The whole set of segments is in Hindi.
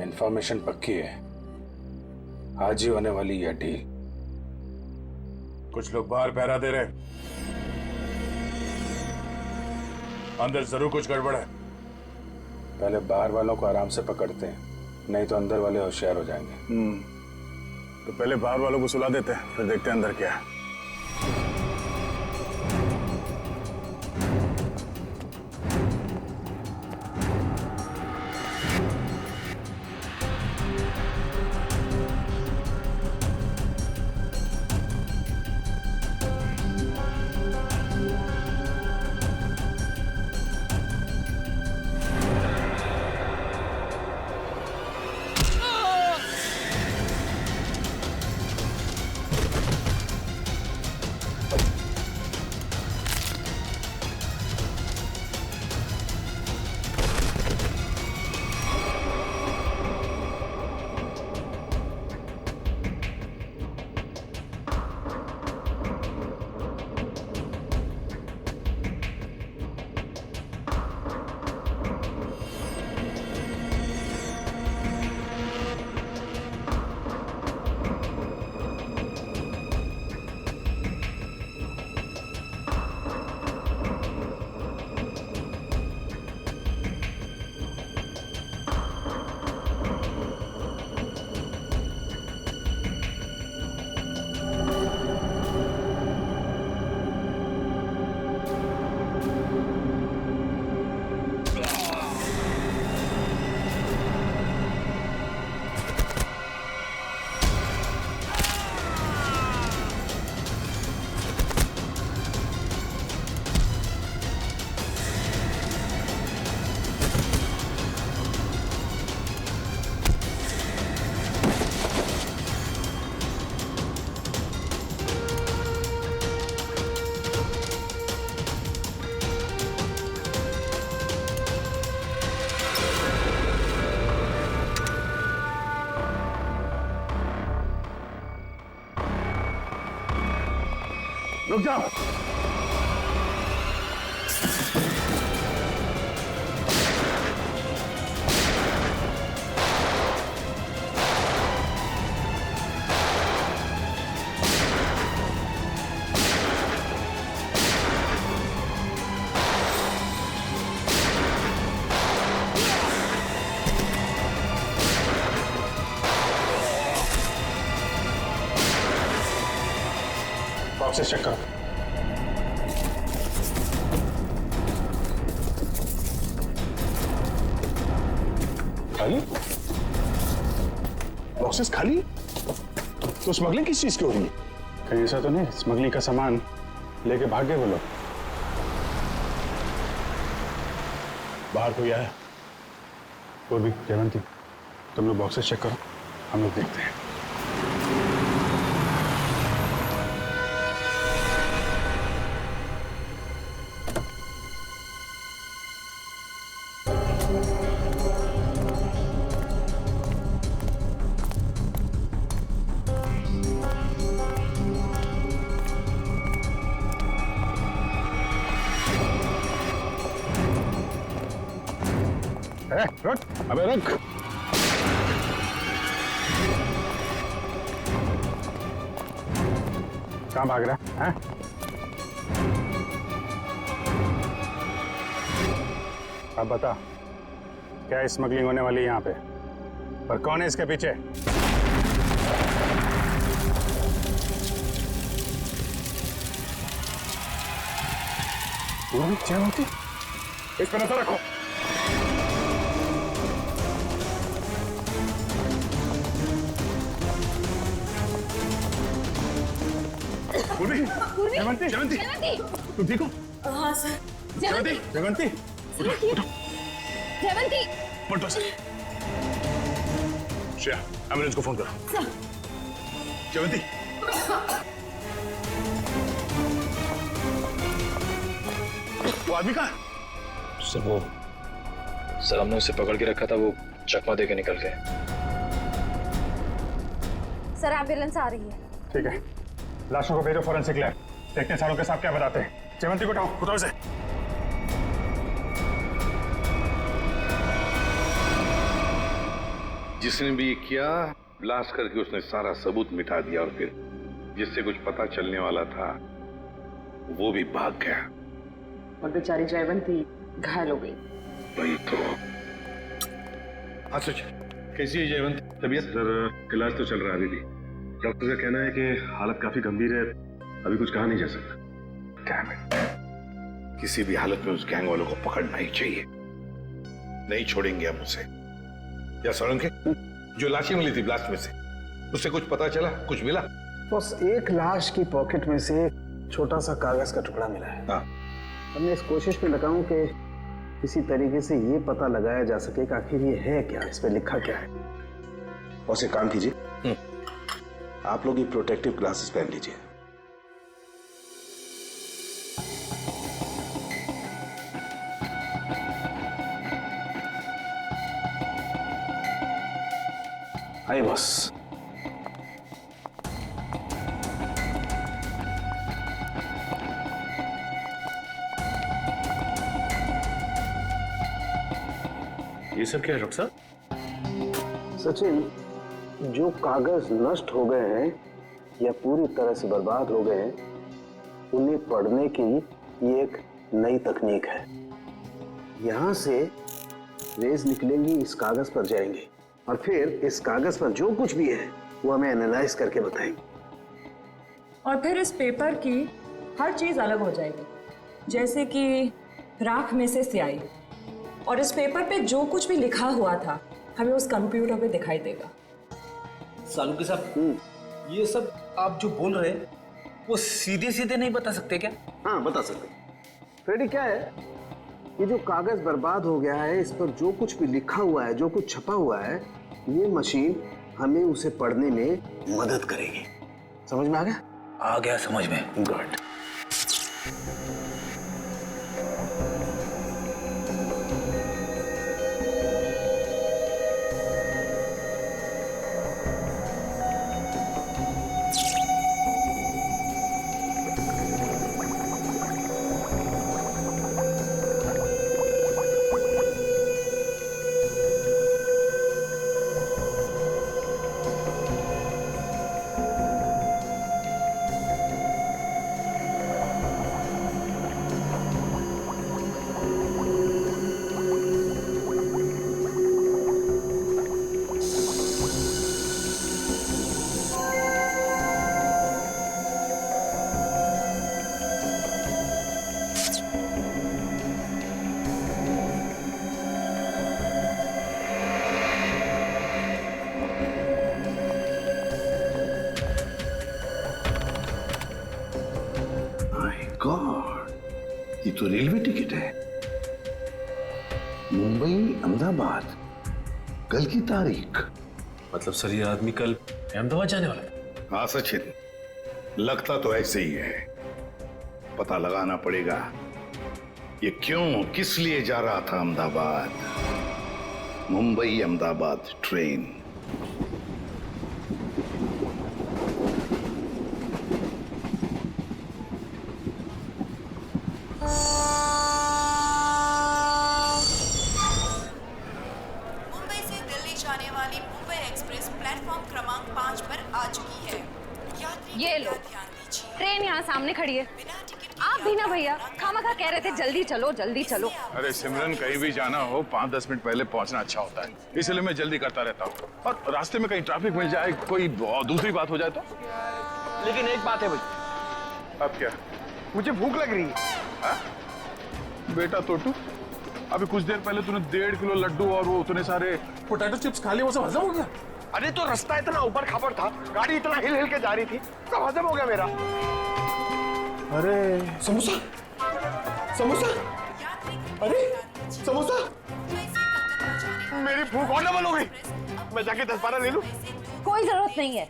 इंफॉर्मेशन पक्की है, आज ही होने वाली यह डील। कुछ लोग बाहर पहरा दे रहे, अंदर जरूर कुछ गड़बड़ है। पहले बाहर वालों को आराम से पकड़ते हैं, नहीं तो अंदर वाले होशियार हो जाएंगे। तो पहले बाहर वालों को सुला देते हैं, फिर देखते हैं अंदर क्या है। रुक जाओ। बॉक्सेस चेक करो। खाली? बॉक्सेस खाली? तो स्मगलिंग किस चीज की हो रही है? कहीं ऐसा तो नहीं स्मगलिंग का सामान लेके भाग गए वो लोग? बाहर कोई आया? वो भी जयवंती, तुम लोग बॉक्सेस चेक करो, हम लोग देखते हैं। रुक, अबे रुक। कहाँ भाग रहा है? अब बता, क्या स्मगलिंग होने वाली है यहाँ पे? और कौन है इसके पीछे? जयवंती, इस पर नजर रखो। जयवंती, जयवंती, तुम ठीक हो? हाँ सर। जयवंती, जयवंती, उठो, जयवंती, उठो सर। श्रेया, एम्बुलेंस को फोन करो। जयवंती, वो आदमी कहाँ? सर हमने उसे पकड़ के रखा था, वो चकमा दे के निकल गए। सर एम्बुलेंस आ रही है। ठीक है, लाशों को भेजो फॉरेंसिक लैब, देखते हैं सारों के साथ क्या बताते हैं। जयवंती को उठाओ से। जिसने भी ये किया, ब्लास्ट करके उसने सारा सबूत मिटा दिया और फिर जिससे कुछ पता चलने वाला था वो भी भाग गया। और बेचारी जयवंती घायल हो गई। वही तो। हाँ सच, कैसी है जयवंत? तबीयत? सर इलाज तो चल रहा है अभी भी। डॉक्टर का कहना है कि हालत काफी गंभीर है, अभी कुछ कहा नहीं जा सकता। Damn it. किसी भी हालत में उस गैंग वालों को पकड़ना ही चाहिए। नहीं छोड़ेंगे हम उसे। या सोलंकी, जो लाशें मिली थी ब्लास्ट में से, उससे कुछ पता चला? कुछ मिला? बस एक लाश की पॉकेट में से छोटा सा कागज का टुकड़ा मिला है। हाँ। हमने इस कोशिश में लगा हूं कि किसी तरीके से ये पता लगाया जा सके कि आखिर ये है क्या, इस पे लिखा क्या है। और एक काम कीजिए, आप लोग ये प्रोटेक्टिव ग्लासेस पहन लीजिए। आइए बॉस। ये सब क्या है डॉक्टर साहब? सचिन, जो कागज नष्ट हो गए हैं या पूरी तरह से बर्बाद हो गए हैं, उन्हें पढ़ने की ये एक नई तकनीक है। यहां से रेज निकलेंगी, इस कागज पर जाएंगे और फिर इस कागज पर जो कुछ भी है वो हमें एनालाइज करके बताएंगे। और फिर इस पेपर की हर चीज अलग हो जाएगी, जैसे कि राख में से स्याही। और इस पेपर पे जो कुछ भी लिखा हुआ था हमें उस कंप्यूटर पे दिखाई देगा। सालुंके साहब, ये सब आप जो बोल रहे हैं वो सीधे सीधे नहीं बता सकते क्या? हाँ बता सकते। फ्रेडी, क्या है, ये जो कागज बर्बाद हो गया है, इस पर जो कुछ भी लिखा हुआ है, जो कुछ छपा हुआ है, ये मशीन हमें उसे पढ़ने में मदद करेगी। समझ में आ गया? आ गया समझ में। गुड। गॉड, ये तो रेलवे टिकट है। मुंबई अहमदाबाद, कल की तारीख। मतलब सर ये आदमी कल अहमदाबाद जाने वाला है? हाँ सचिन, लगता तो ऐसे ही है। पता लगाना पड़ेगा ये क्यों, किस लिए जा रहा था अहमदाबाद। मुंबई अहमदाबाद ट्रेन। मुंबई से दिल्ली जाने वाली मुंबई एक्सप्रेस प्लेटफॉर्म क्रमांक 5 पर आ चुकी है। यात्री ये लो, ध्यान दीजिए। ट्रेन यहाँ सामने खड़ी है। बिना टिकट आप भी ना भैया, खामखा कह रहे थे जल्दी चलो जल्दी चलो। अरे सिमरन, कहीं भी जाना हो 5-10 मिनट पहले पहुंचना अच्छा होता है, इसलिए मैं जल्दी करता रहता हूँ। और रास्ते में कहीं ट्रैफिक मिल जाए, कोई दूसरी बात हो जाए तो। लेकिन एक बात है भाई। अब क्या? मुझे भूख लग रही है। बेटा टोटू, अभी कुछ देर पहले तूने 1.5 किलो लड्डू और वो उतने सारे पोटैटो चिप्स खा लिए, वो सब हजम हो गया? अरे तो रास्ता इतना ऊपर खापर था, गाड़ी इतना हिल हिल के जा रही थी, सब हजम हो गया मेरा। अरे समोसा, समोसा, अरे समोसा, मेरी भूख और डबल हो गई। मैं जाके 10-12 ले लूं? कोई जरूरत नहीं है।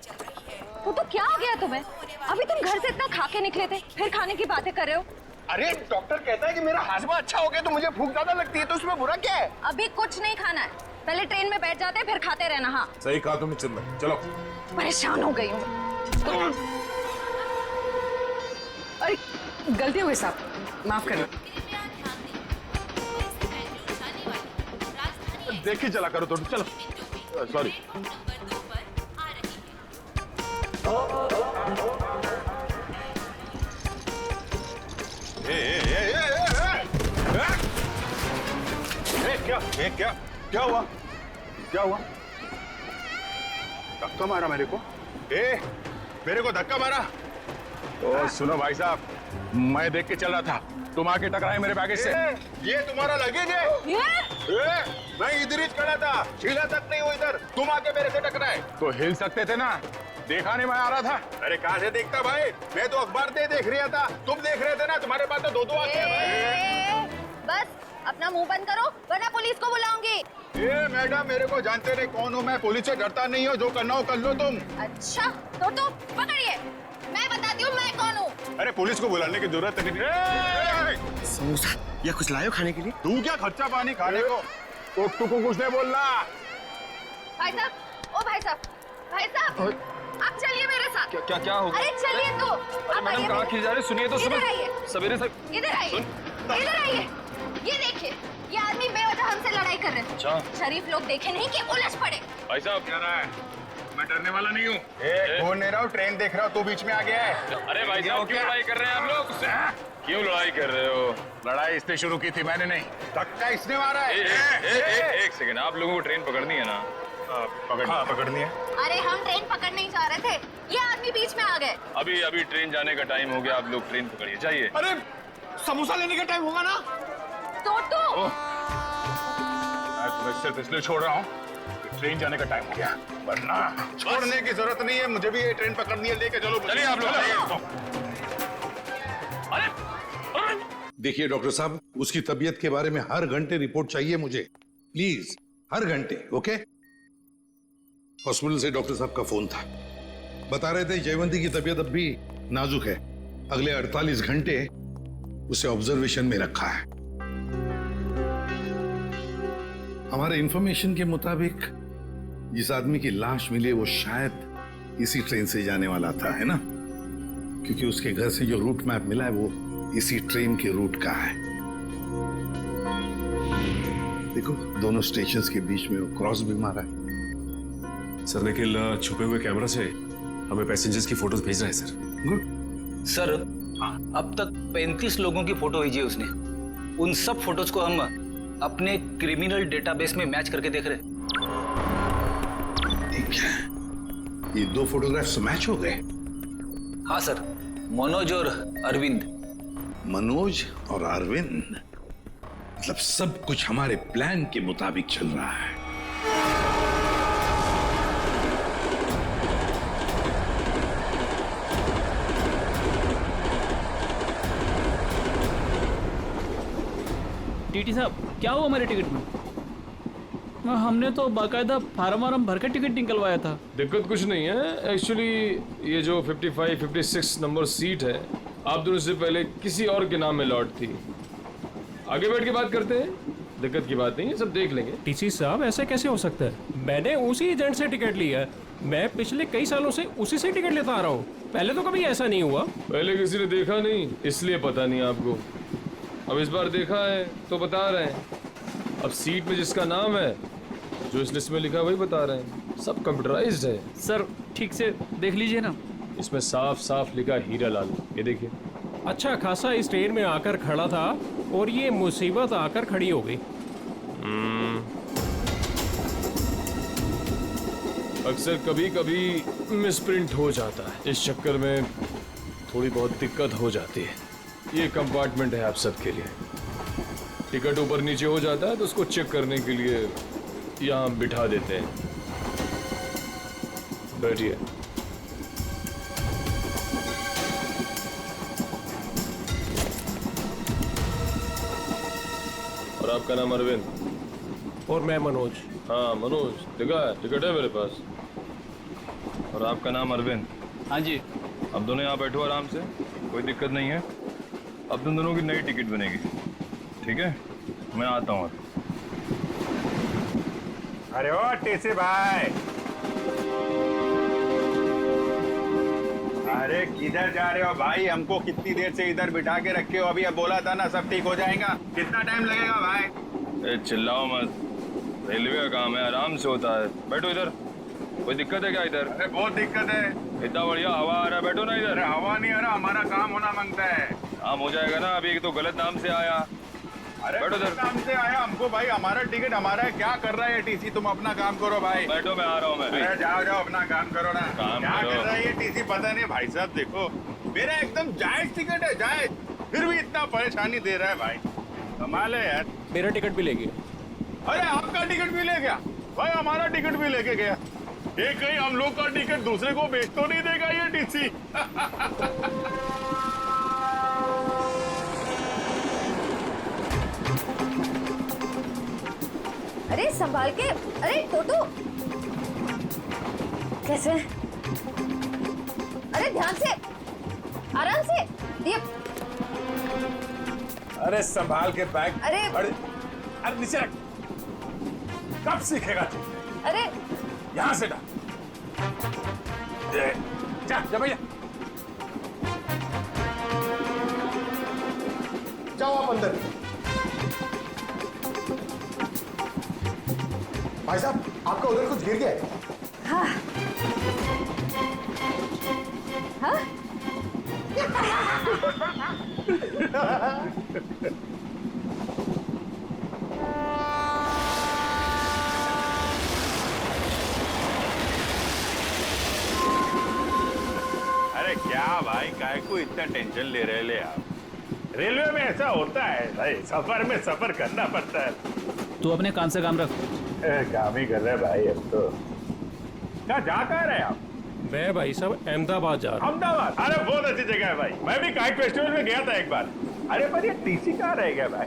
वो तो क्या हो गया तुम्हें? अभी तुम घर से इतना खा के निकले थे, फिर खाने की बातें कर रहे हो। अरे डॉक्टर कहता है कि मेरा हाजमा अच्छा हो गया तो मुझे भूख ज्यादा लगती है, तो उसमें बुरा क्या है? अभी कुछ नहीं खाना है, पहले ट्रेन में बैठ जाते हैं फिर खाते रहना। हाँ सही कहा तुमने चिन्मय, चलो। परेशान हो गई हूँ। अरे गलती हो गई साहब, माफ करिए। देख ही चला करो तो, चलो। सॉरी। क्या हुआ? क्या हुआ? धक्का मारा मेरे को? मेरे को धक्का मारा? ओ सुनो भाई साहब, मैं देख के चल रहा था, तुम आके टकराए मेरे बैगेज से। ये तुम्हारा लगेज है? मैं इधर ही खड़ा था, हिला तक नहीं हुआ इधर, तुम आके मेरे से टकराए। तो हिल सकते थे ना, देखा नहीं मैं आ रहा था। अरे कहाँ से देखता भाई, मैं तो अखबार देख रहा था, तुम देख रहे थे ना, तुम्हारे पास तो दो आंखें हैं भाई। बस अपना मुंह बंद करो वरना पुलिस को बुलाऊंगी। मैडम मेरे को जानते नहीं कौन हूँ मैं, पुलिस से डरता नहीं हो, जो करना हो कर लो तुम। अच्छा तो पकड़िए, मैं बताती हूँ मैं कौन हूँ। अरे पुलिस को बुलाने की जरूरत नहीं। समोसा या कुछ लायो खाने के लिए? तू क्या खर्चा पानी खाने को? तू को कुछ नहीं बोलना। भाई साहब, ओ भाई साहब, आप चलिए मेरे साथ। क्या हो गया? अरे चलिए तो। आप मैडम कहाँ खिल जा रहे, सुनिए तो। इधर आइए, सवेरे से इधर आइए, इधर आइए। ये देखिए, ये आदमी बेवजह हमसे लड़ाई कर रहे थे। अच्छा। शरीफ लोग देखे नहीं कि उलझ पड़े। भाई साहब क्या रहा है? मैं डरने वाला नहीं हूँ। बोल नहीं रहा हूँ, ट्रेन देख रहा हूँ, तू बीच में आ गया है। अरे भाई साहब क्यों लड़ाई कर रहे हैं आप लोग? क्यों लड़ाई कर रहे हो? लड़ाई इसने शुरू की थी, मैंने नहीं। धक्का इसने मारा है। एक सेकंड, आप लोगों को ट्रेन पकड़नी है ना? पकड़नी है। अरे हम ट्रेन पकड़ने ही जा रहे थे, ये आदमी बीच में आ गए। अभी ट्रेन जाने का टाइम हो गया, आप लोग ट्रेन पकड़िए, जाइए। अरे समोसा लेने का टाइम होगा ना? तो मैं तुम्हें सिर्फ इसलिए छोड़ रहा हूँ कि ट्रेन जाने का टाइम हो गया, वरना छोड़ने की जरूरत नहीं है, मुझे भी ये ट्रेन पकड़नी है, लेके चलो। चलिए आप लोग। देखिए डॉक्टर साहब, उसकी तबीयत के बारे में हर घंटे रिपोर्ट चाहिए मुझे, प्लीज, हर घंटे। ओके? हॉस्पिटल से डॉक्टर साहब का फोन था, बता रहे थे जयवंती की तबीयत अब भी नाजुक है, अगले 48 घंटे उसे ऑब्जर्वेशन में रखा है। हमारे इंफॉर्मेशन के मुताबिक जिस आदमी की लाश मिली वो शायद इसी ट्रेन से जाने वाला था, है ना? क्योंकि उसके घर से जो रूट मैप मिला है वो इसी ट्रेन के रूट का है। देखो, दोनों स्टेशंस के बीच में वो क्रॉस भी मारा है। सर निखिल छुपे हुए कैमरा से हमें पैसेंजर्स की फोटोज भेज रहा है सर। गुड सर, अब तक 35 लोगों की फोटो भेजी है उसने। उन सब फोटोज को हम अपने क्रिमिनल डेटाबेस में मैच करके देख रहे हैं। ठीक है, ये 2 फोटोग्राफ्स मैच हो गए? हाँ सर, मनोज और अरविंद। मनोज और अरविंद, मतलब सब कुछ हमारे प्लान के मुताबिक चल रहा है। टीटी साहब, क्या हुआ हमारे टिकट में? हमने तो बाकायदा फार्म भर के टिकट निकलवाया था। दिक्कत कुछ नहीं है एक्चुअली, ये जो 55, 56 नंबर सीट है आप दोनों से पहले किसी और के नाम में लॉट थी। आगे बैठ के बात करते हैं, दिक्कत की बात नहीं है, सब देख लेंगे। टीसी साहब, ऐसे कैसे हो सकता है? मैंने उसी एजेंट से टिकट लिया है, मैं पिछले कई सालों से उसी से टिकट लेता आ रहा हूँ, पहले तो कभी ऐसा नहीं हुआ। पहले किसी ने देखा नहीं इसलिए पता नहीं आपको, अब इस बार देखा है तो बता रहे हैं। अब सीट में जिसका नाम है, जो इस लिस्ट में लिखा वही बता रहे हैं, सब कंप्यूटराइज्ड है। सर ठीक से देख लीजिए ना, इसमें साफ साफ लिखा हीरा लाल, ये देखिए। अच्छा खासा इस ट्रेन में आकर खड़ा था और ये मुसीबत आकर खड़ी हो गई। अक्सर कभी कभी मिसप्रिंट हो जाता है, इस चक्कर में थोड़ी बहुत दिक्कत हो जाती है। ये कंपार्टमेंट है आप सबके लिए, टिकट ऊपर नीचे हो जाता है तो उसको चेक करने के लिए यहाँ बिठा देते हैं। बैठिए। और आपका नाम अरविंद? और मैं मनोज। हाँ मनोज, दिखा है, टिकट है मेरे पास। और आपका नाम अरविंद? हाँ जी। अब दोनों यहाँ बैठो आराम से, कोई दिक्कत नहीं है। अब तुम दोनों की नई टिकट बनेगी, ठीक है? मैं आता हूँ। अरे ओ टीसी भाई, अरे किधर जा रहे हो भाई? हमको कितनी देर से इधर बिठा के रखे हो? अभी अब बोला था ना सब ठीक हो जाएगा, कितना टाइम लगेगा भाई? चिल्लाओ मत, रेलवे का काम है, आराम से होता है। बैठो इधर। कोई दिक्कत है क्या इधर? अरे बहुत दिक्कत है। इतना बढ़िया हवा आ रहा है, बैठो ना इधर। अरे हवा नहीं आ रहा, हमारा काम होना मांगता है। काम हो जाएगा ना, अभी तो गलत नाम से आया। अरे बैठो गलत नाम से आया हमको भाई, हमारा टिकट हमारा है। क्या कर रहा है ये टीसी? तुम अपना काम करो भाई। बैठो, मैं आ रहा हूँ। मैं अरे जाओ जाओ अपना काम करो ना। काम क्या करो। कर रहा है ये टीसी पता नहीं। भाई साहब देखो, मेरा एकदम जायज टिकट है, जायज, फिर भी इतना परेशानी दे रहा है भाई। कमाल है यार। मेरा टिकट भी ले गया। अरे आपका टिकट भी ले गया भाई, हमारा टिकट भी लेके गया। ये कहीं हम लोग का टिकट दूसरे को बेच तो नहीं देगा ये टीसी? अरे संभाल के। अरे टोटो, कैसे? अरे ध्यान से, आराम से। ये अरे संभाल के बैग। अरे अरे नीचे रख। कब सीखेगा तू? अरे यहां से डाल। जा भैया। जाओ आप अंदर। भाई साहब आपका उधर कुछ गिर गया है। हाँ हाँ। अरे क्या भाई, काय को इतना टेंशन ले रहे ले आप? रेलवे में ऐसा होता है भाई, सफर में सफर करना पड़ता है। तू अपने काम से काम रख। काम ही कर रहे भाई अब तो। क्या जा कहाँ रहे आप? मैं भाई साहब अहमदाबाद जा रहा हूँ। अहमदाबाद? अरे बहुत अच्छी जगह है भाई, मैं भी काइट फेस्टिवल में गया था एक बार। अरे पर ये टीसी कहाँ रह गया भाई?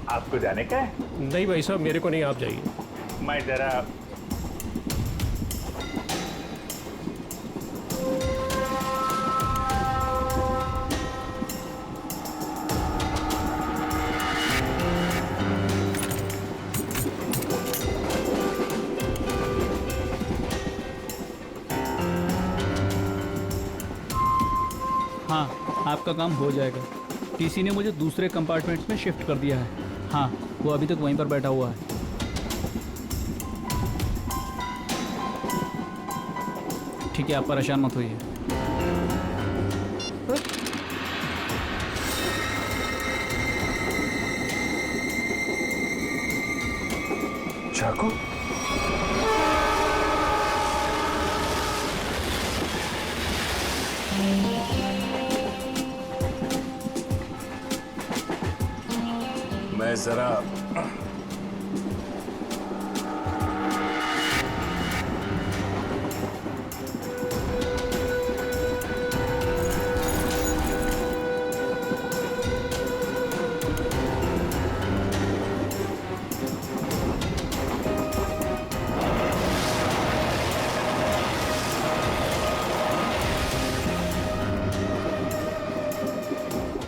आपको जाने का है? नहीं भाई साहब, मेरे को नहीं, आप जाइए। मैं जरा हाँ, आपका काम हो जाएगा। टीसी ने मुझे दूसरे कंपार्टमेंट में शिफ्ट कर दिया है। हाँ, वो अभी तक वहीं पर बैठा हुआ है। ठीक है, आप परेशान मत होइए। चाकू? मैं जरा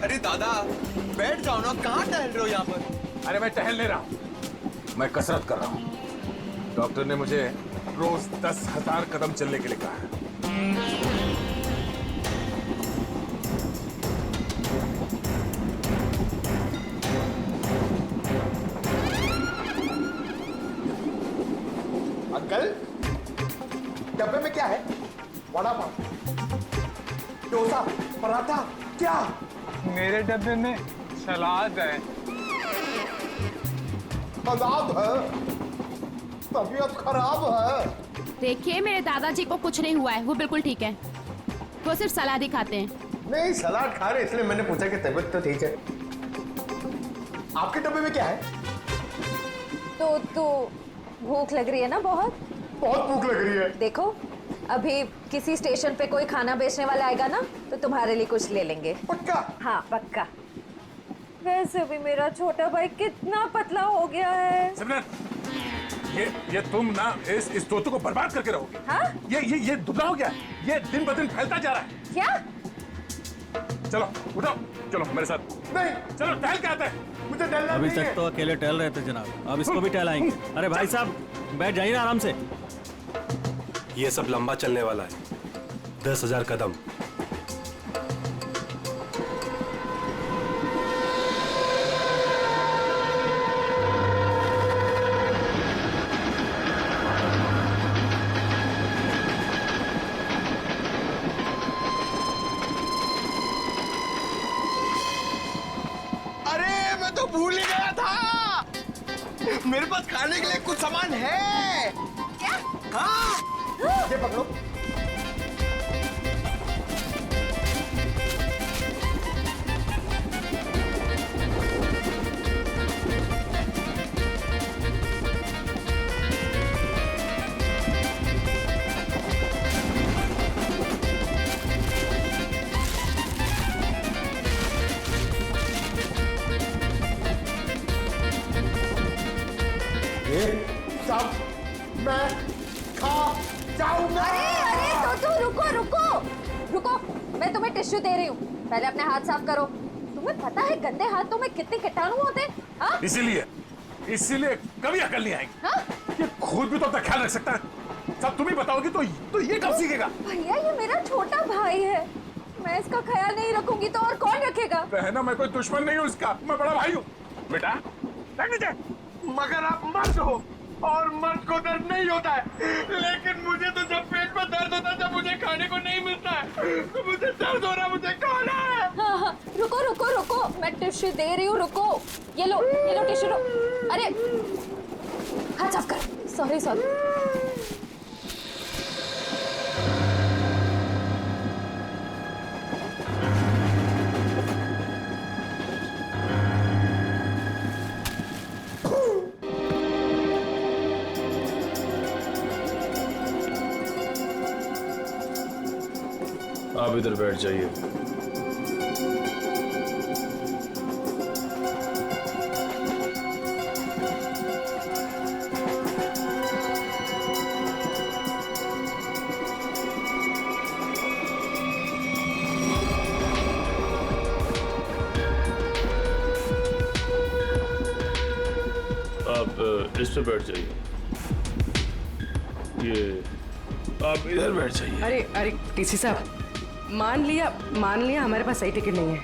अरे दादा बैठ जाओ ना, कहाँ टहल रहे हो यहाँ पर? अरे मैं टहल नहीं रहा हूं, मैं कसरत कर रहा हूं। डॉक्टर ने मुझे रोज 10,000 कदम चलने के लिए कहा है। अंकल डब्बे में क्या है? वड़ा पाव, डोसा, पराठा, क्या? मेरे डब्बे में सलाद है। सलाद है? तबीयत खराब है। देखिए, मेरे दादाजी को कुछ नहीं हुआ है, वो बिल्कुल ठीक है। वो सिर्फ सलाद ही खाते हैं। नहीं, सलाद खा रहे इसलिए मैंने पूछा कि तबीयत तो ठीक है। आपके डब्बे में क्या है? तो भूख लग रही है ना? बहुत भूख लग रही है। देखो, अभी किसी स्टेशन पे कोई खाना बेचने वाला आएगा ना, तो तुम्हारे लिए कुछ ले लेंगे। पक्का? हाँ पक्का। वैसे भी मेरा छोटा भाई कितना पतला हो गया है। सिमरन, ये तुम ना इस तोते को बर्बाद करके रहोगे। हाँ? ये दुबला हो गया, ये दिन ब दिन फैलता जा रहा है। क्या? चलो उठो, चलो मेरे साथ। नहीं, चलो टहल के आते हैं, मुझे टहलना अभी नहीं तक है। तो अकेले टहल रहे थे जनाब, अब इसको भी टहलाएंगे। अरे भाई साहब बैठ जाइए ना आराम से। ये सब लंबा चलने वाला है, 10,000 कदम। अरे मैं तो भूल ही गया था, मेरे पास खाने के लिए कुछ सामान है। क्या? हाँ, ये पकड़ो। सब मैं खा जाऊंगा। अरे तो रुको, मैं तुम्हें टिश्यू दे रही हूँ, पहले अपने हाथ साफ करो। तुम्हें पता है गंदे हाथों में कितने कीटाणु होते हैं? हाँ? इसीलिए कभी अकल नहीं आएगी। हाँ? ये खुद भी तो अपना ख्याल रख सकता है, सब तुम ही बताओगी तो ये कब सीखेगा? भैया ये मेरा छोटा भाई है, मैं इसका ख्याल नहीं रखूंगी तो और कौन रखेगा? बहना मैं कोई दुश्मन नहीं हूँ इसका, मैं बड़ा भाई हूँ। बेटा मगर आप मर्द हो और मर्द को दर्द नहीं होता है, लेकिन मुझे तो जब पेट में दर्द होता है, जब मुझे खाने को नहीं मिलता है तो मुझे दर्द हो रहा है, मुझे खाना है। हाँ, रुको, मैं टिश्यू दे रही हूँ, रुको। ये लो टिश्यू लो। अरे हाथ साफ कर। सॉरी आप इधर बैठ जाइए। आप इस पे बैठ जाइए। ये आप इधर बैठ जाइए। अरे टीसी साहब, मान लिया हमारे पास सही टिकट नहीं है।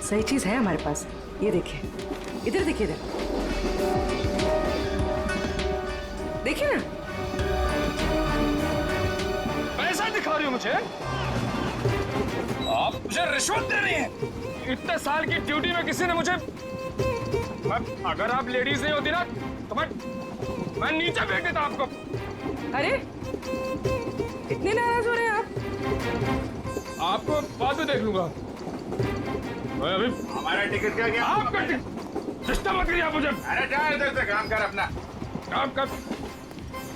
सही चीज है हमारे पास, ये देखिए, इधर देखिए, देखिए ना। पैसा दिखा रही हो मुझे? आप मुझे रिश्वत दे रही हैं? इतने साल की ड्यूटी में किसी ने मुझे, अगर आप लेडीज नहीं होती ना तो मैं नीचे फेंक देता आपको। अरे इतने नाराज हो रहे हैं आप? आपको बाद में देख लूंगा। मैं अभी हमारा टिकट क्या गया? आपका टिकट सिस्टम मत करिए आप मुझे। अरे जा इधर से, काम कर अपना। काम कर।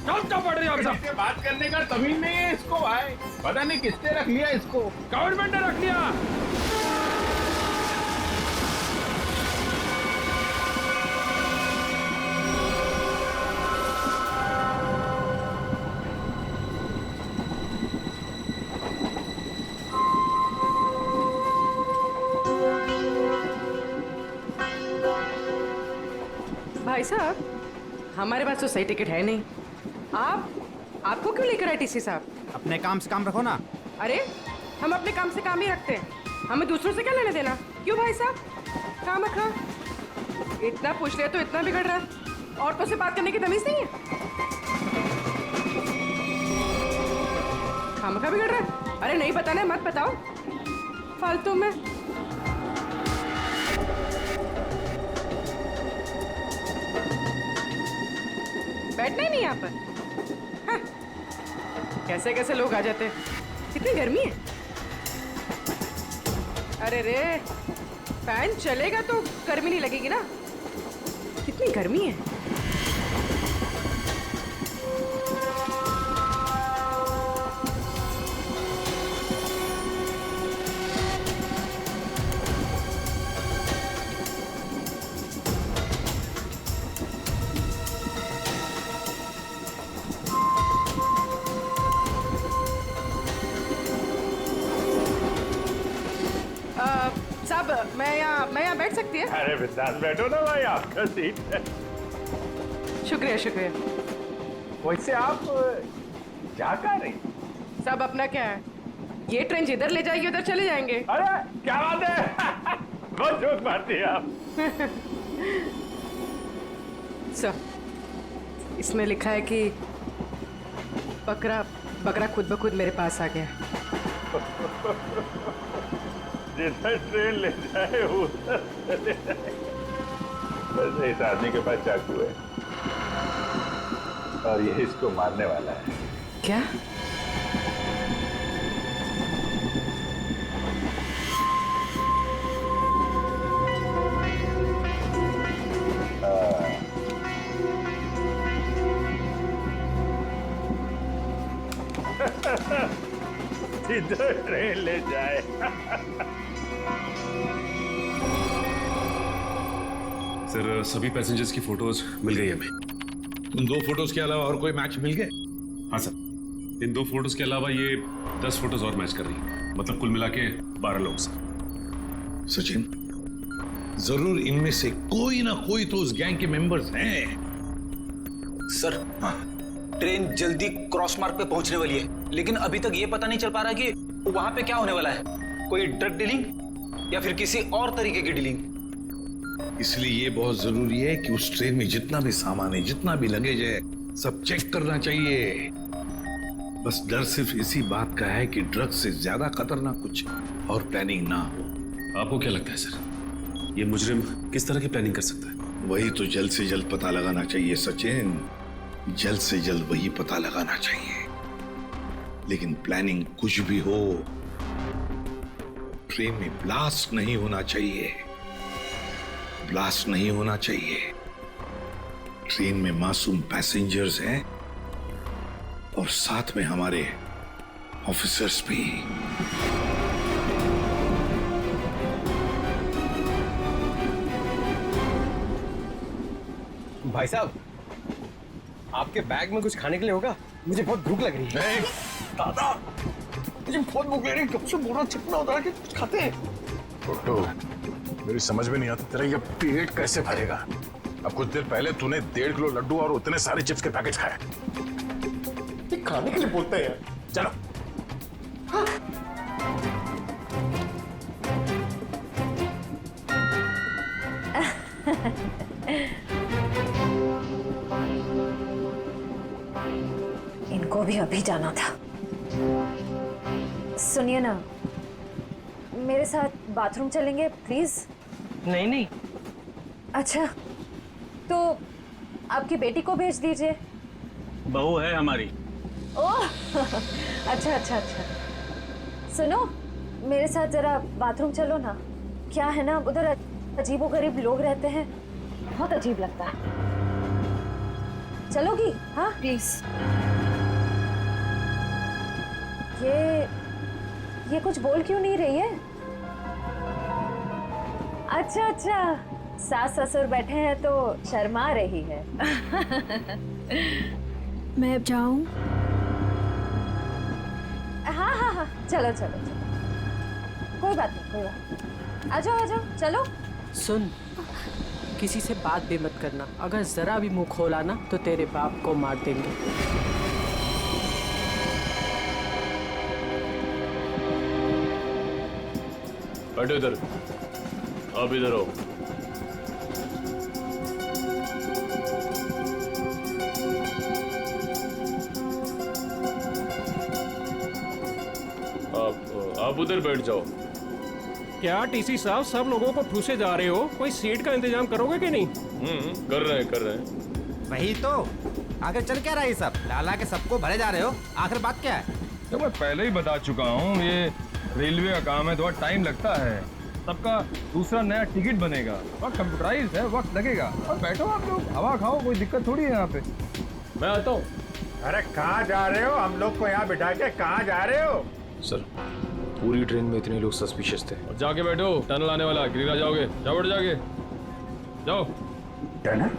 क्या पड़ रही है आप सब? बात करने का तमीज नहीं है इसको भाई, पता नहीं किसने रख लिया इसको। गवर्नमेंट ने रख लिया। भाई साहब, हमारे पास तो सही टिकट है नहीं। आपको क्यों लेकर आए टीसी साहब? अपने काम से काम रखो ना। अरे हम अपने काम से काम ही रखते हैं, हमें दूसरों से क्या लेने देना? क्यों भाई साहब? काम रखा, इतना पूछ लिया तो इतना बिगड़ रहा है। औरतों से बात करने की तमीज नहीं है। काम का बिगड़ रहा है। अरे नहीं बताना है, मत बताओ फालतू में। बैठना ही नहीं यहाँ पर। हाँ। कैसे कैसे लोग आ जाते हैं। कितनी गर्मी है। अरे रे, फैन चलेगा तो गर्मी नहीं लगेगी ना। कितनी गर्मी है। साहब मैं यहाँ बैठ सकती है? अरे बिंदास बैठो ना भाई, आपका सीट है। शुक्रिया शुक्रिया। वैसे आप जा कहाँ रही? साहब अपना क्या है, ये ट्रेन जिधर ले जाएगी उधर चले जाएंगे। अरे क्या बात है, बहुत जोक मारती है आप। सर इसमें लिखा है कि बकरा खुद ब खुद मेरे पास आ गया। जिधर ट्रेन ले जाए उधर चले जाए। वैसे इस आदमी के पास चाकू है और ये इसको मारने वाला है। क्या? जिधर ट्रेन ले जाए। सर सभी पैसेंजर्स की फोटोज मिल गई हमें। उन 2 फोटोज के अलावा और कोई मैच मिल गए? हाँ सर, इन 2 फोटोज के अलावा ये 10 फोटोज और मैच कर रही है, मतलब कुल मिला के 12 लोग सर। सचिन, जरूर इनमें से कोई ना कोई तो उस गैंग के मेंबर्स हैं। सर ट्रेन जल्दी क्रॉस मार्क पे पहुंचने वाली है, लेकिन अभी तक ये पता नहीं चल पा रहा कि वहां पे क्या होने वाला है, कोई ड्रग डीलिंग या फिर किसी और तरीके की डीलिंग। इसलिए ये बहुत जरूरी है कि उस ट्रेन में जितना भी सामान है, जितना भी लगेज है, सब चेक करना चाहिए। बस डर सिर्फ इसी बात का है कि ड्रग से ज्यादा खतरनाक कुछ और प्लानिंग ना हो। आपको क्या लगता है सर, ये मुजरिम किस तरह की प्लानिंग कर सकता है? वही तो जल्द से जल्द पता लगाना चाहिए सचिन, जल्द से जल्द वही पता लगाना चाहिए। लेकिन प्लानिंग कुछ भी हो, ट्रेन में ब्लास्ट नहीं होना चाहिए, ब्लास्ट नहीं होना चाहिए। ट्रेन में मासूम पैसेंजर्स हैं और साथ में हमारे ऑफिसर्स भी। भाई साहब, आपके बैग में कुछ खाने के लिए होगा? मुझे बहुत भूख लग रही है। दादा, मुझे बहुत भूख लग रही है, कब से बोरा चिपना होता है कि कुछ खाते हैं। तो मेरी समझ में नहीं आता तेरा ये पेट कैसे भरेगा। अब कुछ देर पहले तूने 1.5 किलो लड्डू और उतने सारे चिप्स के पैकेट खाए। ये खाने के लिए बोलते हैं यार। चलो। इनको भी अभी जाना था। सुनिए ना, मेरे साथ बाथरूम चलेंगे प्लीज? नहीं नहीं। अच्छा, तो आपकी बेटी को भेज दीजिए। बहू है हमारी। ओह अच्छा अच्छा अच्छा। सुनो, मेरे साथ जरा बाथरूम चलो ना। क्या है ना, उधर अजीबोगरीब लोग रहते हैं, बहुत अजीब लगता है। चलोगी? हाँ प्लीज। ये कुछ बोल क्यों नहीं रही है? अच्छा अच्छा, सास ससुर बैठे हैं तो शर्मा रही है। मैं अब जाऊं? हाँ हाँ हाँ, चलो चलो चलो, कोई बात नहीं, कोई बात। आ जाओ आ जाओ, चलो। सुन, किसी से बात भी मत करना। अगर जरा भी मुंह खोला ना तो तेरे बाप को मार देंगे। बैठो इधर, आप इधर आओ। आप उधर बैठ जाओ। क्या टीसी साहब, सब लोगों को ठूसे जा रहे हो? कोई सीट का इंतजाम करोगे कि नहीं? कर रहे हैं। वही तो, आगे चल क्या रहा है सब? लाला के सबको भरे जा रहे हो, आखिर बात क्या है? तो मैं पहले ही बता चुका हूँ, ये रेलवे का काम है, थोड़ा टाइम लगता है। सबका दूसरा नया टिकट बनेगा और कंप्यूटराइज है, वक्त लगेगा। और बैठो आप लोग, हवा खाओ, कोई दिक्कत थोड़ी है यहाँ पे। मैं आता हूँ। अरे कहाँ जा रहे हो? हम लोग को यहाँ बिठा के कहाँ जा रहे हो? सर, पूरी ट्रेन में इतने लोग सस्पिशियस थे। और जाके बैठो, टनल आने वाला, गिरिरा जाओगे। जाओ बैठ, जाके जाओ। टनल?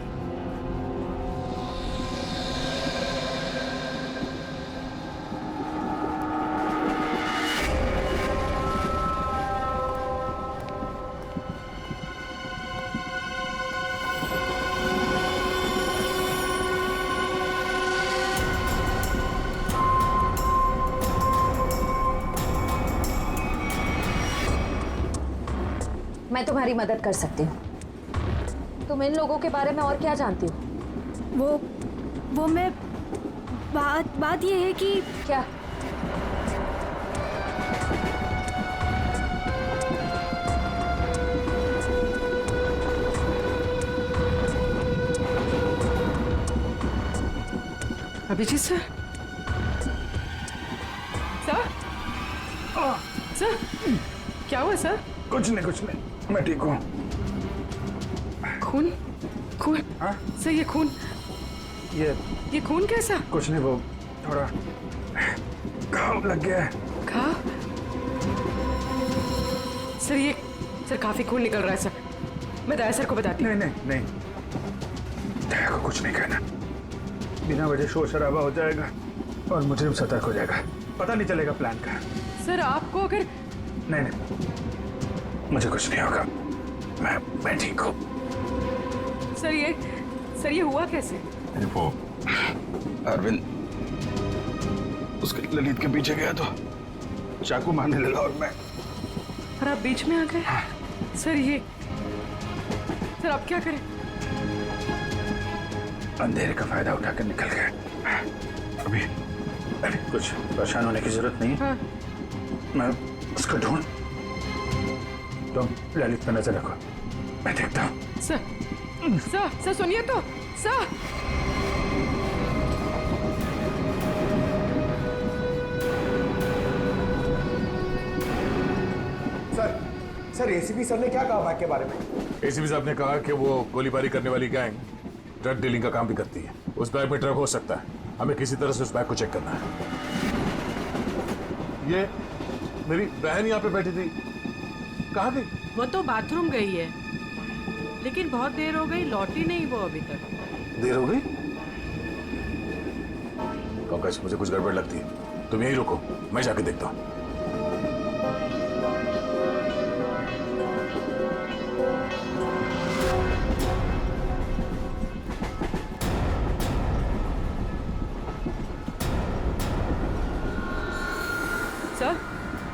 मैं तुम्हारी मदद कर सकती हूँ। तुम इन लोगों के बारे में और क्या जानती हो? वो मैं बात ये है कि क्या? अभिजीत सर, सर क्या हुआ सर? कुछ नहीं, मैं ठीक हूँ। खून? हाँ? सर ये खून, ये खून कैसा? कुछ नहीं, वो थोड़ा घाव लग गया है। घाव? सर काफी खून निकल रहा है सर। मैं दया सर को बताती हूँ। नहीं, दया को कुछ नहीं कहना। बिना वजह शोर शराबा हो जाएगा और मुझे सतर्क हो जाएगा, पता नहीं चलेगा प्लान का। सर आपको अगर नहीं, मुझे कुछ नहीं होगा, मैं ठीक हूँ। सर ये हुआ कैसे? वो अरविंद उसके ललित के पीछे गया तो चाकू मारने लगा और मैं। और आप बीच में आ गए? सर आप क्या करें? अंधेरे का फायदा उठाकर निकल गए। अभी कुछ परेशान होने की जरूरत नहीं है। हाँ। मैं उसको ढूंढ, तुम ललित पर नजर रखो, मैं देखता हूँ। सर सुनिए तो। सर एसीपी सर ने क्या कहा बैग के बारे में? एसीपी साहब ने कहा कि वो गोलीबारी करने वाली गैंग ड्रग डीलिंग का काम भी करती है। उस बैग में ड्रग हो सकता है, हमें किसी तरह से उस बैग को चेक करना है। ये मेरी बहन यहाँ पे बैठी थी, कहाँ गई? वो तो बाथरूम गई है, लेकिन बहुत देर हो गई, लौटी नहीं वो अभी तक। देर हो गई? पंकज, मुझे कुछ गड़बड़ लगती है, तुम यहीं रुको, मैं जाके देखता हूँ।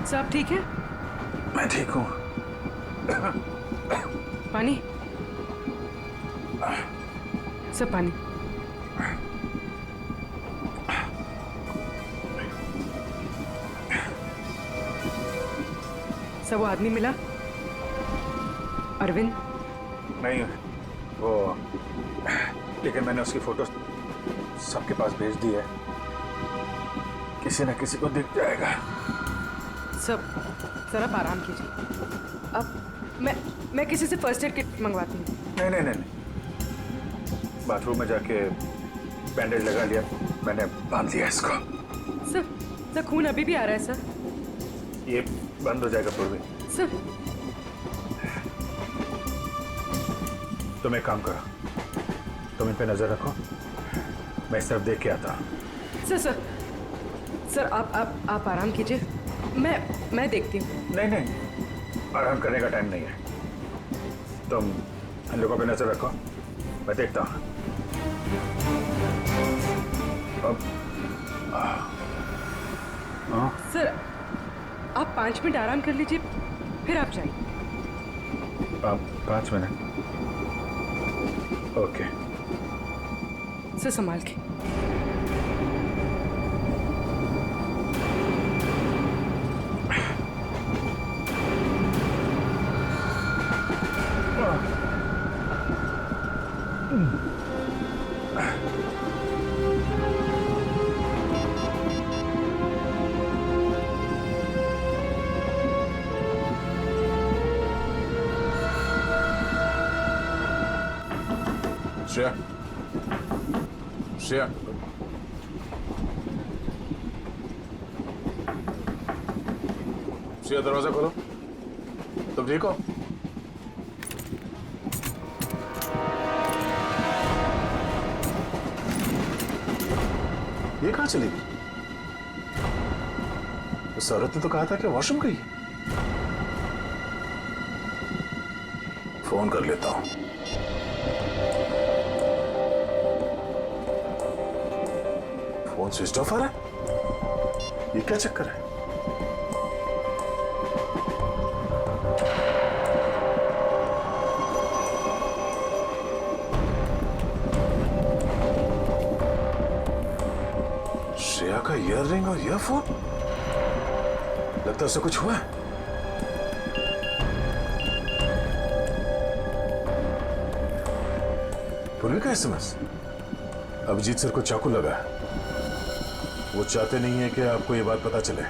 सर आप ठीक है? मैं ठीक हूँ। पानी? सब पानी। सब वो आदमी मिला? अरविंद? नहीं, वो लेकिन मैंने उसकी फोटो सबके पास भेज दी है, किसी न किसी को दिख जाएगा। सर आप आराम कीजिए। अब मैं किसी से फर्स्ट एड किट मंगवाती हूँ। नहीं, बाथरूम में जाके बैंडेज लगा लिया, मैंने बांध लिया इसको। सर खून अभी भी आ रहा है सर। ये बंद हो जाएगा पूर्वी। सर तुम एक काम करो, तुम इन पे नजर रखो, मैं इस तरफ देख के आता हूँ। सर आप आराम कीजिए, मैं देखती हूँ। नहीं, आराम करने का टाइम नहीं है, तुम इन लोगों पे नजर रखो, मैं देखता हूँ। सर आप 5 मिनट आराम कर लीजिए, फिर आप जाइए। 5 मिनट? ओके। सर संभाल के। श्रेया, दरवाजा खोलो। तुम ठीक हो? ये कहाँ चली गई? उस औरत ने तो कहा था कि वॉशरूम गई। फोन कर लेता हूं। फोन स्विच ऑफ आ रहा है, ये क्या चक्कर है? रिंग और ईयरफोन। लगता है उससे कुछ हुआ। पूर्वी का एसएमएस। अभिजीत सर को चाकू लगा। वो चाहते नहीं है कि आपको ये बात पता चले।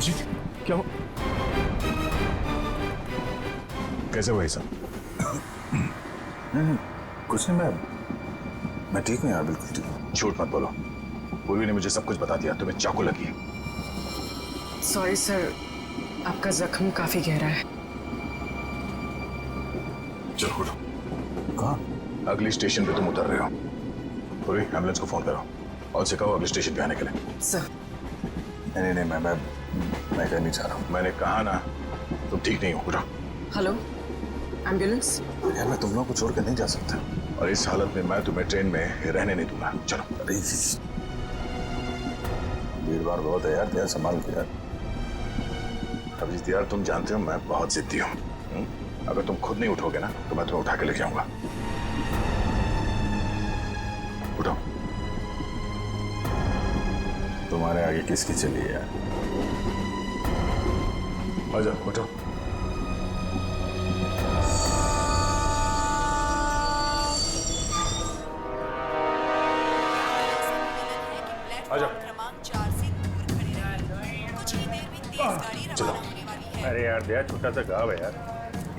जी क्या हो? कैसे भाई साहब? नहीं, कुछ नहीं, मैं ठीक हूँ यार, बिल्कुल ठीक हूँ। झूठ मत बोलो। पूर्वी ने मुझे सब कुछ बता दिया। तुम्हें चाकू लगी है। सॉरी सर, आपका जख्म काफी गहरा है। चलो उठो। कहाँ? अगली स्टेशन पे तुम उतर रहे हो। पूर्वी एम्बुलेंस को फोन करो और उसे कहो अगले स्टेशन पे आने के लिए। सर। नहीं नहीं, मैं कहीं नहीं चाह रहा हूँ। मैंने कहा ना, तुम ठीक नहीं हो। उठो। Hello, ambulance. यार मैं तुम लोगों को छोड़ कर नहीं जा सकता, और इस हालत में मैं तुम्हें ट्रेन में रहने नहीं दूंगा। चलो। अरे भीड़ भाड़ बहुत है यार, संभाल के यार। अभिजीत यार, तुम जानते हो मैं बहुत जिद्दी हूँ। अगर तुम खुद नहीं उठोगे ना तो मैं तुम्हें उठा के ले जाऊंगा। उठो। तुम्हारे आगे किसकी चली यार? आजा, उठो। आजा। क्रमांक 4 से दूर खड़े रहें। कुछ ही देर में तेज गाड़ी रवाना होने वाली है। अरे यार दया, छोटा सा गाँव है यार,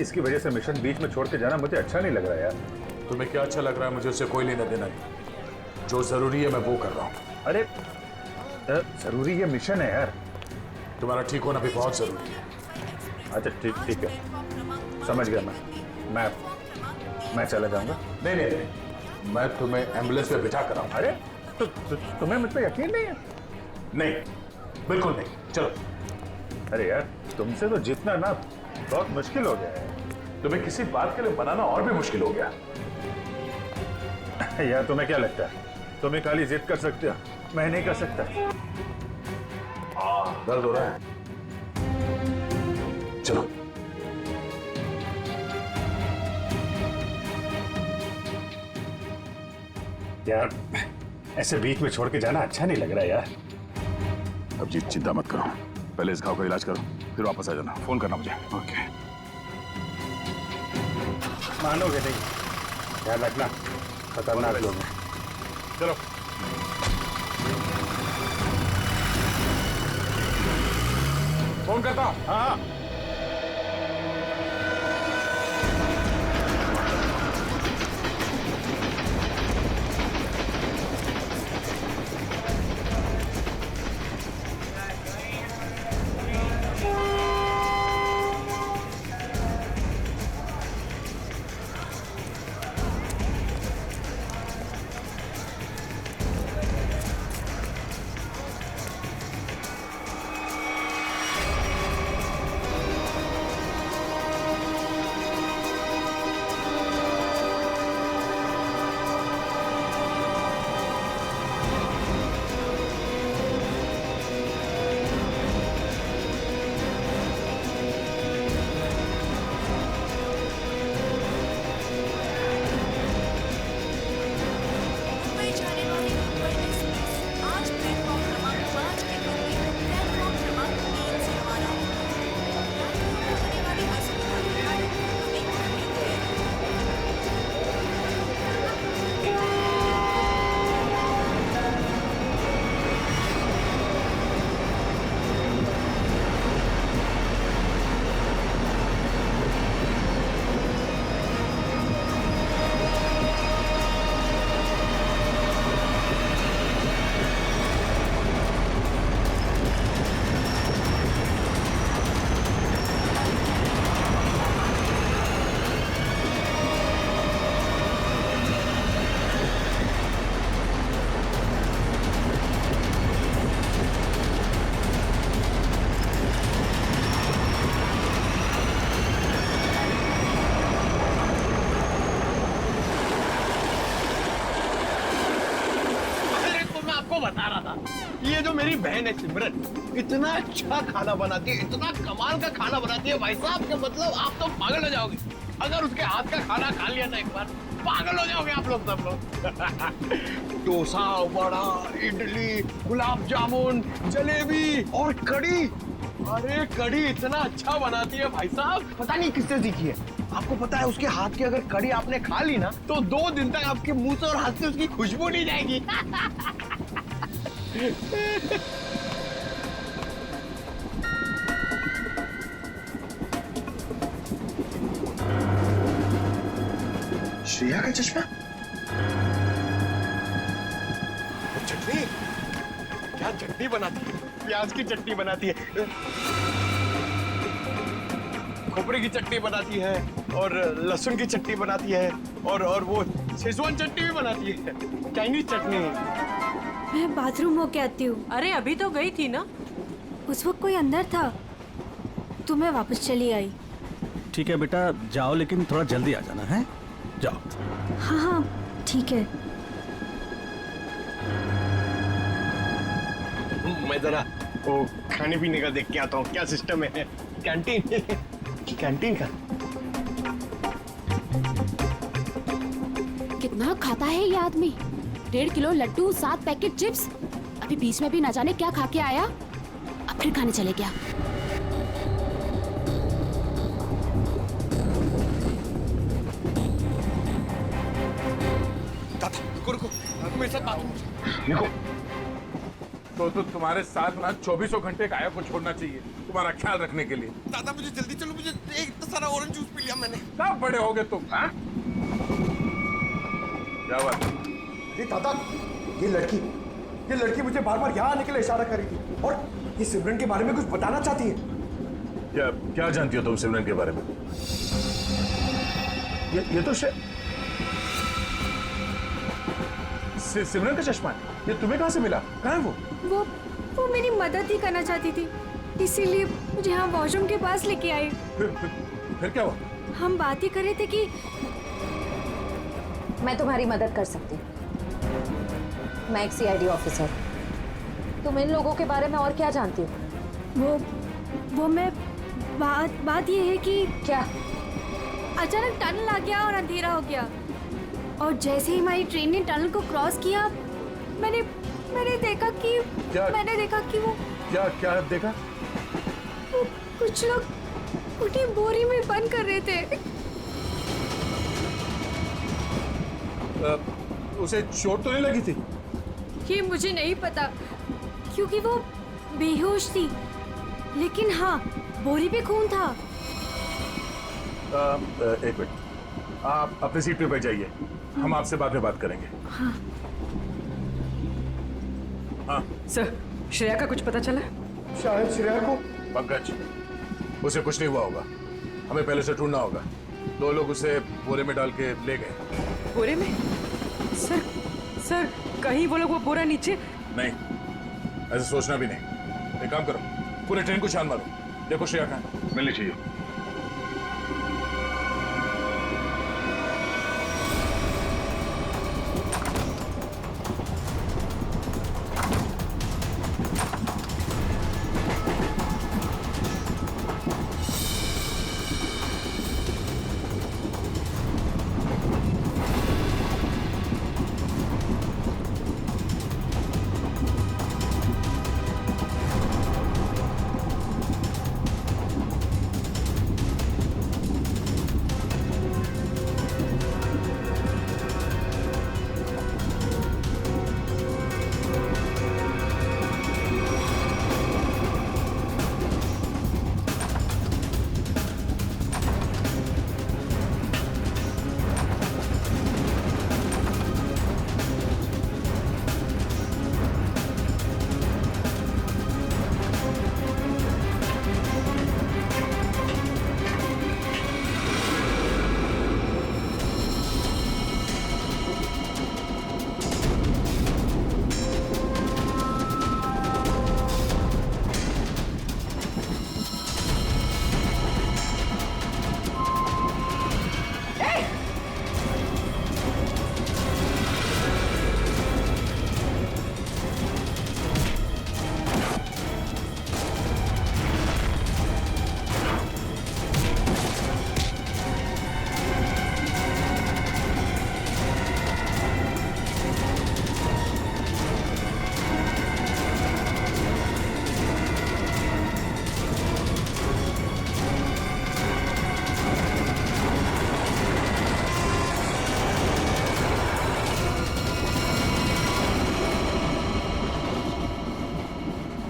इसकी वजह से मिशन बीच में छोड़ के जाना मुझे अच्छा नहीं लग रहा यार। तुम्हें क्या अच्छा लग रहा है? मुझे उससे कोई लेना देना नहीं। जो जरूरी है मैं वो कर रहा हूँ। अरे जरूरी ये मिशन है यार। तुम्हारा ठीक होना भी बहुत जरूरी है। अच्छा ठीक है, समझ गया। मैं चला जाऊंगा। नहीं नहीं नहीं, मैं तुम्हें एम्बुलेंस में बिठा कर आऊँ। अरे तो तुम्हें मुझ पर यकीन नहीं है? नहीं, बिल्कुल नहीं। चलो। अरे यार, तुमसे तो जीतना ना बहुत मुश्किल हो गया है। तुम्हें किसी बात के लिए बनाना और भी मुश्किल हो गया। यार तुम्हें क्या लगता है तुम्हें खाली जिद कर सकते हो, मैं नहीं कर सकता? दर्द हो रहा है। चलो। यार ऐसे बीच में छोड़ के जाना अच्छा नहीं लग रहा यार। अभिजीत चिंता मत करो, पहले इस घाव का इलाज करो, फिर वापस आ जाना। फोन करना मुझे। ओके। मानोगे नहीं, ध्यान रखना, खतरनाक लोग हैं। चलो। फोन करता। हाँ। बता रहा था, ये जो मेरी बहन है सिमरन, इतना अच्छा खाना बनाती है, इतना कमाल का खाना बनाती है भाई साहब, के मतलब आप तो पागल हो जाओगे अगर उसके हाथ का खाना खा लिया ना एक बार। पागल हो जाओगे आप लोग सब लोग। डोसा, वड़ा, इडली, गुलाब जामुन, जलेबी और कढ़ी। अरे कढ़ी इतना अच्छा बनाती है भाई साहब, पता नहीं किससे सीखी है। आपको पता है उसके हाथ की अगर कढ़ी आपने खा ली ना तो 2 दिन तक आपके मुंह से और हाथ से उसकी खुशबू नहीं जाएगी। श्रेया का चश्मा? चटनी? क्या चटनी बनाती है? प्याज की चटनी बनाती है, खोपरे की चटनी बनाती है, और लहसुन की चटनी बनाती है, और वो शेजवान चटनी भी बनाती है, चाइनीज चटनी। मैं बाथरूम होके आती हूँ। अरे अभी तो गई थी ना। उस वक्त कोई अंदर था तो मैं वापस चली आई। ठीक है बेटा, जाओ लेकिन थोड़ा जल्दी आ जाना है। जाओ। हाँ हाँ ठीक है। मैं जरा वो खाने पीने का देख के आता हूँ, क्या सिस्टम है कैंटीन। कैंटीन का कितना खाता है ये आदमी? 1.5 किलो लड्डू, 7 पैकेट चिप्स। अभी बीच में भी ना जाने क्या खा के आया, अब फिर खाने चले गया। रुको, मेरे साथ बात। निको, तो तुम्हारे साथ ना 24 घंटे काया को छोड़ना चाहिए तुम्हारा ख्याल रखने के लिए। दादा मुझे जल्दी चलो, मुझे इतना सारा ऑरेंज जूस पी लिया मैंने। कब बड़े हो गए तुम? हाँ? क्या बात? अरे दादा, ये लड़की मुझे बार बार यहाँ आने के लिए इशारा कर रही थी, और ये सिमरन के बारे में कुछ बताना चाहती है। क्या जानती हो तुम सिमरन के बारे में? ये तो सिमरन का चश्मा है। ये तुम्हें कहाँ से मिला? कहाँ है वो मेरी मदद ही करना चाहती थी, इसीलिए मुझे यहाँ वॉशरूम के पास लेके आई। फिर क्या हुआ? हम बात ही कर रहे थे कि मैं तुम्हारी मदद कर सकती हूँ। मैं एक CID ऑफिसर। तुम इन लोगों के बारे में और क्या जानती हो? वो मैं बात ये है कि क्या अचानक टनल आ गया और अंधेरा हो गया, और जैसे ही हमारी ट्रेन ने टनल को क्रॉस किया, मैंने देखा कि वो क्या देखा? वो कुछ लोग उन्हें बोरी में बंद कर रहे थे। उसे चोट तो नहीं लगी थी? ये मुझे नहीं पता क्योंकि वो बेहोश थी, लेकिन हाँ बोरी पे खून था। एक मिनट, आप अपनी सीट पे बैठ जाइए, हम आपसे बाद में बात करेंगे। हाँ। हाँ सर, श्रेया का कुछ पता चला? शायद श्रेया को। पंकज, उसे कुछ नहीं हुआ होगा, हमें पहले से ढूंढना होगा। 2 लोग उसे बोरे में डाल के ले गए। बोरे में? सर कहीं वो लोग वो बोरा नीचे? नहीं, ऐसे सोचना भी नहीं। एक काम करो, पूरे ट्रेन को छान मारो, देखो श्रेया कहाँ। मिलनी चाहिए।